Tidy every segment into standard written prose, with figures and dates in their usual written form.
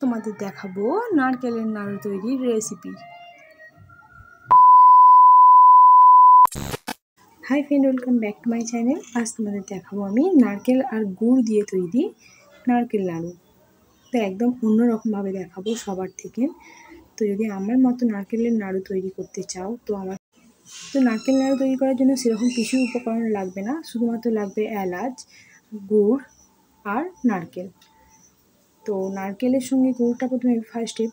তোমাদের দেখাবো নারকেলের নাড়ু তৈরির recipe. Hi friend, welcome back to my channel. আজ তোমাদের দেখাবো আমি নারকেল আর গুড় দিয়ে তৈরি নারকেল নাড়ু। তো একদম অন্যরকমভাবে দেখাবো সবার থেকে। তো যদি আমার মতো নারকেলের নাড়ু তৈরি করতে চাও তো নারকেল নাড়ু তৈরি করার জন্য সেরকম কিছু উপকরণ লাগবে না, শুধুমাত্র লাগবে এলাচ, গুড় আর নারকেল। তো নারকেলের সঙ্গে গুড়টা প্রথমে ফার্স্টে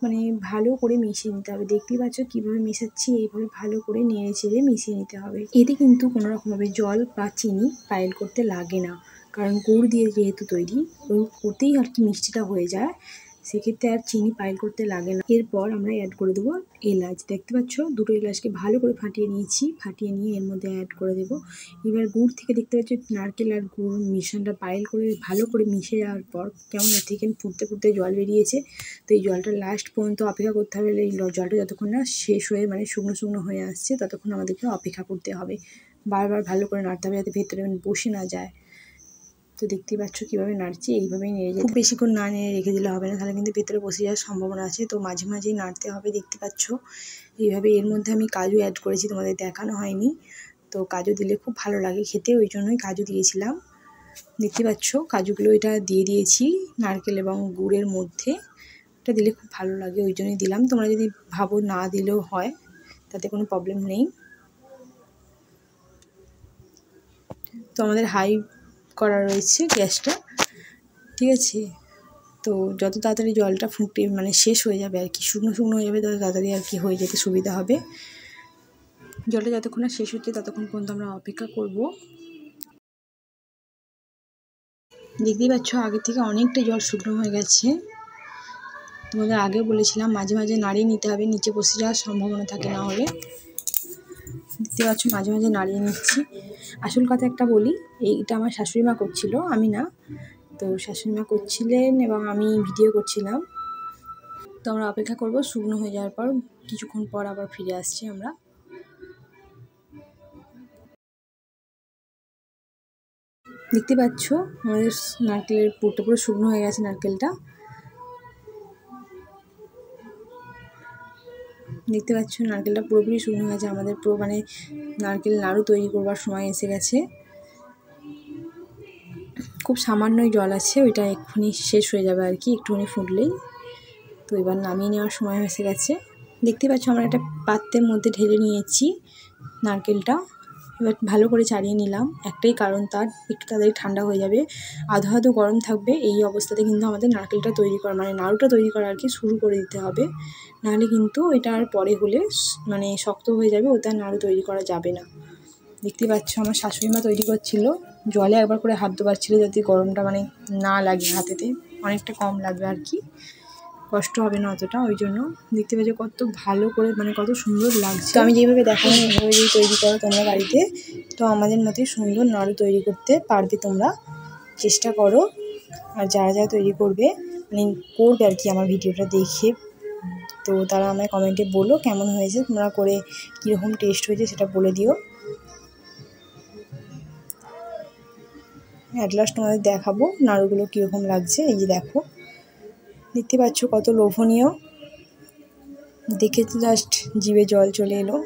ভালো করে মিশিয়ে নিতে হবে। দেখতেই পাচ্ছ কীভাবে মেশাচ্ছি, এইভাবে ভালো করে নেড়ে চেড়ে মিশিয়ে নিতে হবে। এতে কিন্তু কোনো রকমভাবে জল বা চিনি পাইল করতে লাগে না, কারণ গুড় দিয়ে যেহেতু তৈরি, ওতেই আর কি মিষ্টিটা হয়ে যায়, সেক্ষেত্রে আর চিনি পাইল করতে লাগে না। এরপর আমরা অ্যাড করে দেবো এলাচ। দেখতে পাচ্ছ দুটো এলাচকে ভালো করে ফাটিয়ে নিয়েছি, ফাটিয়ে নিয়ে এর মধ্যে অ্যাড করে দেবো। এবার গুড় থেকে দেখতে পাচ্ছ নারকেল আর গুড় মিশ্রণটা পাইল করে ভালো করে মিশে যাওয়ার পর কেমন এর থেকে ফুটতে ফুটতে জল বেরিয়েছে। তো এই জলটা লাস্ট পর্যন্ত অপেক্ষা করতে হবে। এই জলটা যতক্ষণ না শেষ হয়ে শুকনো শুকনো হয়ে আসছে ততক্ষণ আমাদেরকে অপেক্ষা করতে হবে। বারবার ভালো করে নাড়তে হবে যাতে ভেতরে বসে না যায়। তো দেখতেই পাচ্ছ কীভাবে নাড়ছি, এইভাবেই নেড়ে যেতে। খুব বেশিক্ষণ না নেড়ে রেখে দিলে হবে না, তাহলে কিন্তু ভেতরে বসে যাওয়ার সম্ভাবনা আছে। তো মাঝে মাঝেই নাড়তে হবে। দেখতে পাচ্ছ এইভাবে। এর মধ্যে আমি কাজু অ্যাড করেছি, তোমাদের দেখানো হয়নি। তো কাজু দিলে খুব ভালো লাগে খেতে, ওই জন্যই কাজু দিয়েছিলাম। দেখতে পাচ্ছ কাজুগুলো এটা দিয়ে দিয়েছি নারকেল এবং গুড়ের মধ্যে। এটা দিলে খুব ভালো লাগে, ওই জন্যই দিলাম। তোমরা যদি ভাবো না দিলেও হয়, তাতে কোনো প্রবলেম নেই। তো আমাদের হাই করা রয়েছে গ্যাসটা, ঠিক আছে। তো যত তাড়াতাড়ি জলটা ফুটে শেষ হয়ে যাবে আর কি, শুকনো শুকনো হয়ে যাবে, তত তাড়াতাড়ি আর কি হয়ে যেতে সুবিধা হবে। জলটা যতক্ষণ না শেষ হচ্ছে ততক্ষণ পর্যন্ত আমরা অপেক্ষা করব। দেখতেই পাচ্ছ আগে থেকে অনেকটা জল শুকনো হয়ে গেছে। তোমাদের আগে বলেছিলাম মাঝে মাঝে নাড়িয়ে নিতে হবে, নিচে বসে যাওয়ার সম্ভাবনা থাকে না হলে। দেখতে পাচ্ছ মাঝে মাঝে নাড়িয়ে নিচ্ছি। আসল কথা একটা বলি, এইটা আমার শাশুড়ি মা করছিল, আমি না। তো শাশুড়ি মা করছিলেন এবং আমি ভিডিও করছিলাম। তো আমরা অপেক্ষা করব শুকনো হয়ে যাওয়ার পর, কিছুক্ষণ পর আবার ফিরে আসছি আমরা। দেখতে পাচ্ছ আমাদের নারকেলের পুরটা পুরো শুকনো হয়ে গেছে। নারকেলটা দেখতে পাচ্ছ, নারকেলটা পুরোপুরি শুকনো হয়ে গেছে। আমাদের পুরো নারকেল নাড়ু তৈরি করবার সময় এসে গেছে। খুব সামান্যই জল আছে, ওইটা এক্ষুনি শেষ হয়ে যাবে আর কি, একটুখানি ফুটলেই। তো এবার নামিয়ে নেওয়ার সময় এসে গেছে। দেখতে পাচ্ছ আমরা একটা পাত্রের মধ্যে ঢেলে নিয়েছি নারকেলটা। এবার ভালো করে চাড়িয়ে নিলাম, একটাই কারণ তার, একটু তাড়াতাড়ি ঠান্ডা হয়ে যাবে। আধো আধো গরম থাকবে, এই অবস্থাতে কিন্তু আমাদের নারকেলটা তৈরি করা নাড়ুটা তৈরি করা আর কি শুরু করে দিতে হবে। নাহলে কিন্তু এটা আর পরে হলে শক্ত হয়ে যাবে, ওটা নাড়ু তৈরি করা যাবে না। দেখতে পাচ্ছ আমার শাশুড়ি মা তৈরি করছিল, জলে একবার করে হাত দেওয়ার ছিল যাতে গরমটা না লাগে হাতেতে, অনেকটা কম লাগবে আর কি, কষ্ট হবে না অতটা। ওই জন্য দেখতে পাচ্ছ কত ভালো করে কত সুন্দর লাগছে। তো আমি যেভাবে দেখালাম এইভাবে যদি তৈরি করো তোমরা বাড়িতে, তো আমাদের মতোই সুন্দর নাড়ু তৈরি করতে পারবে তোমরা। চেষ্টা করো। আর যারা যারা তৈরি করবে করবে আর কি আমার ভিডিওটা দেখে, তো তারা আমায় কমেন্টে বলো কেমন হয়েছে, তোমরা করে কীরকম টেস্ট হয়েছে সেটা বলে দিও। অ্যাট লাস্ট তোমাদের দেখাবো নাড়ুগুলো কীরকম লাগছে। এই যে দেখো, দেখতে পাচ্ছ কত লোভনীয়, দেখে জাস্ট জিভে জল চলে এলো।